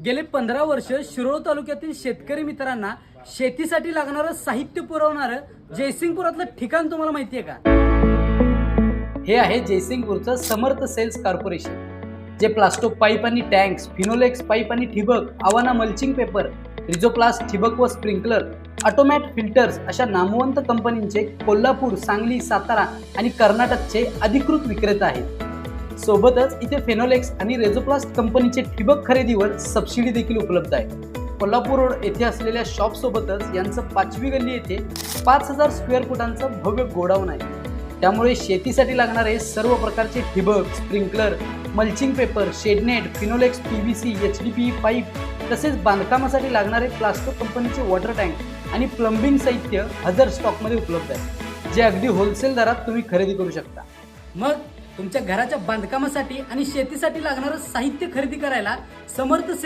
गेले 15 वर्ष शिरोळ तालुक्यातील शेतकरी मित्रांना शेतीसाठी लागणारं साहित्य पुरवणारं जयसिंगपुरातलं ठिकाण तुम्हाला माहिती आहे का? हे आहे जयसिंगपूरचं समर्थ सेल्स कॉर्पोरेशन, जे प्लास्टो पाईप आणि टँक्स, फिनोलेक्स पाईप आणि ठिबक, आवाना मल्चिंग पेपर, रिझोप्लास्ट ठिबक व स्प्रिंकलर, ऑटोमॅट फिल्टर्स अशा नामवंत कंपनींचे कोल्हापूर, सांगली, सातारा आणि कर्नाटकचे अधिकृत विक्रेता आहेत. सोबतच इथे फिनोलेक्स आणि रेझोप्लास्ट कंपनीचे ठिबक खरेदीवर सबसिडी देखील उपलब्ध आहे. कोल्हापूर रोड येथे असलेल्या शॉप सोबतच यांचं 5वी गल्ली येथे 5000 स्क्वेअर फुटांचं भव्य गोडाऊन आहे. त्यामुळे शेतीसाठी लागणारे सर्व प्रकारचे ठिबक, sprinkler, mulching paper, shade net, Finolex PVC, HDPE pipe तसेच बांधकामासाठी लागणारे प्लास्टो कंपनीचे वॉटर टँक आणि प्लंबिंग साहित्य हजर स्टॉकमध्ये उपलब्ध आहे, जे अगदी होलसेल दरात तुम्ही खरेदी करू शकता. मग तुमच्या घराच्या बांधकामासाठी आणि शेतीसाठी लागणारं साहित्य खरेदी करायला समर्थ सेल्स